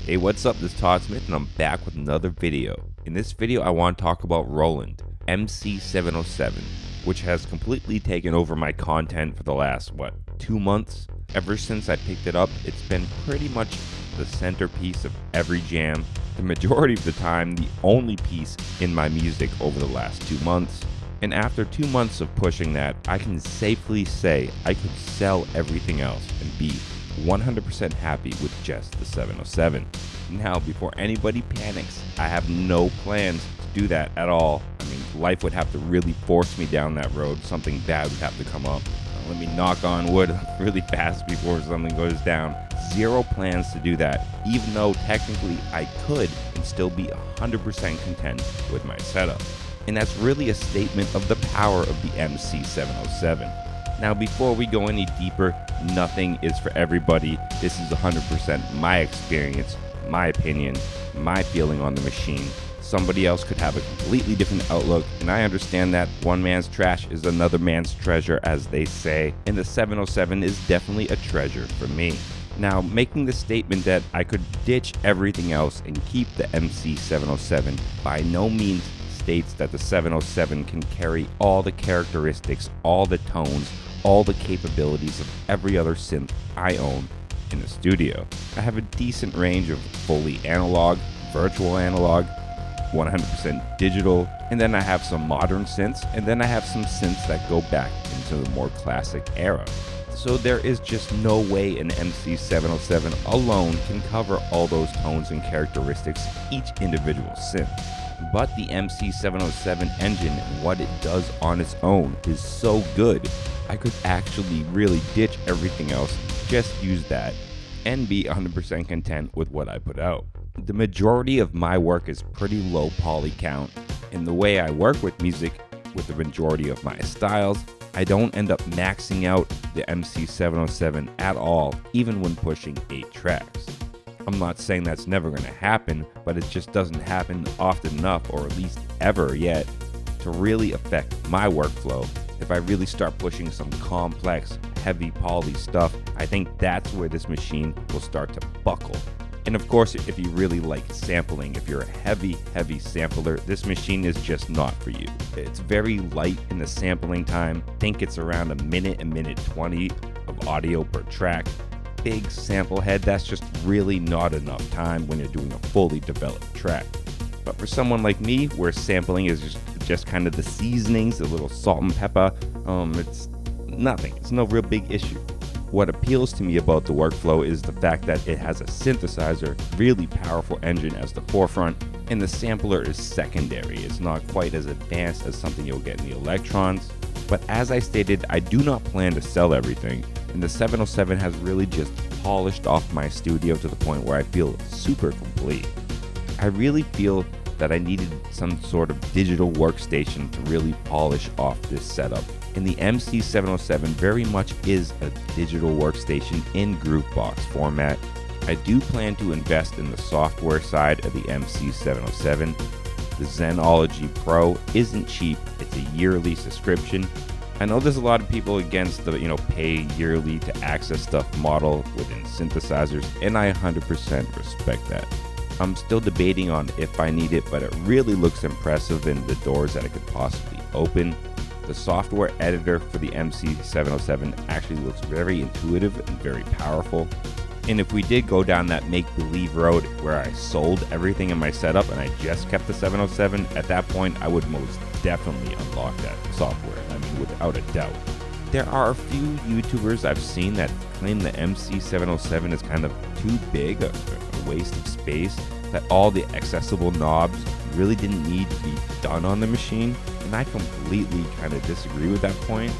Hey, what's up? This is Todd Smith and I'm back with another video. In this video, I want to talk about Roland MC-707, which has completely taken over my content for the last, 2 months? Ever since I picked it up, it's been pretty much the centerpiece of every jam. The majority of the time, the only piece in my music over the last 2 months. And after 2 months of pushing that, I can safely say I could sell everything else and be 100% happy with just the 707. Now, before anybody panics, I have no plans to do that at all. I mean, life would have to really force me down that road. Something bad would have to come up. Let me knock on wood really fast before something goes down. Zero plans to do that, even though technically I could and still be 100% content with my setup. And that's really a statement of the power of the MC-707. Now, before we go any deeper, nothing is for everybody. This is 100% my experience, my opinion, my feeling on the machine. Somebody else could have a completely different outlook, and I understand that one man's trash is another man's treasure, as they say, and the 707 is definitely a treasure for me. Now, making the statement that I could ditch everything else and keep the MC-707 by no means states that the 707 can carry all the characteristics, all the tones, all the capabilities of every other synth I own in the studio. I have a decent range of fully analog, virtual analog, 100% digital, and then I have some modern synths, and then I have some synths that go back into the more classic era. So there is just no way an MC-707 alone can cover all those tones and characteristics each individual synth. But the MC-707 engine and what it does on its own is so good, I could actually really ditch everything else, just use that, and be 100% content with what I put out. The majority of my work is pretty low poly count, and the way I work with music, with the majority of my styles, I don't end up maxing out the MC-707 at all, even when pushing 8 tracks. I'm not saying that's never going to happen, but it just doesn't happen often enough, or at least ever yet, to really affect my workflow. If I really start pushing some complex, heavy poly stuff, I think that's where this machine will start to buckle. And of course, if you really like sampling, if you're a heavy sampler, this machine is just not for you. It's very light in the sampling time. I think it's around a minute 20 of audio per track. Big sample head, that's just really not enough time when you're doing a fully developed track. But for someone like me, where sampling is just kind of the seasonings, a little salt and pepper, it's nothing. It's no real big issue. What appeals to me about the workflow is the fact that it has a synthesizer, really powerful engine as the forefront, and the sampler is secondary. It's not quite as advanced as something you'll get in the Electrons. But as I stated, I do not plan to sell everything, and the 707 has really just polished off my studio to the point where I feel super complete. I really feel that I needed some sort of digital workstation to really polish off this setup. And the MC-707 very much is a digital workstation in Groovebox format. I do plan to invest in the software side of the MC-707. The Zenology Pro isn't cheap. It's a yearly subscription. I know there's a lot of people against the, pay yearly to access stuff model within synthesizers, and I 100% respect that. I'm still debating on if I need it, but it really looks impressive in the doors that it could possibly open. The software editor for the MC-707 actually looks very intuitive and very powerful. And if we did go down that make-believe road where I sold everything in my setup and I just kept the 707, at that point I would most definitely unlock that software. I mean, without a doubt. There are a few YouTubers I've seen that claim the MC-707 is kind of too big, a waste of space, that all the accessible knobs really didn't need to be done on the machine, and I completely kind of disagree with that point.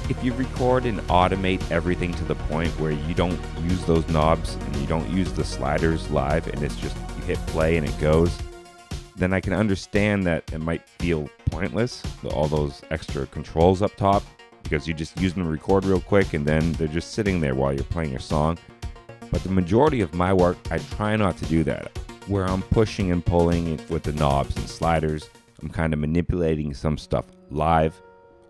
If you record and automate everything to the point where you don't use those knobs and you don't use the sliders live and it's just you hit play and it goes, then I can understand that it might feel pointless, all those extra controls up top, because you just use them to record real quick and then they're just sitting there while you're playing your song. But the majority of my work, I try not to do that. Where I'm pushing and pulling with the knobs and sliders, I'm kind of manipulating some stuff live.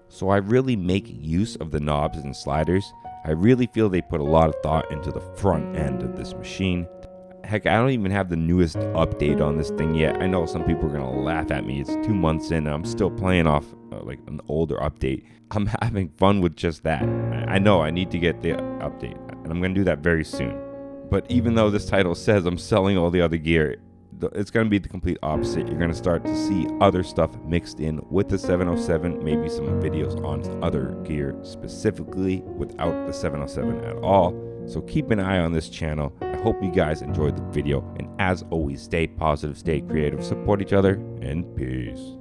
So I really make use of the knobs and sliders. I really feel they put a lot of thought into the front end of this machine. Heck, I don't even have the newest update on this thing yet. I know some people are gonna laugh at me. It's 2 months in and I'm still playing off like an older update. I'm having fun with just that. I know I need to get the update, and I'm gonna do that very soon. But even though this title says I'm selling all the other gear, it's going to be the complete opposite. You're going to start to see other stuff mixed in with the 707, maybe some videos on other gear specifically without the 707 at all. So keep an eye on this channel. I hope you guys enjoyed the video, and as always, stay positive, stay creative, support each other, and peace.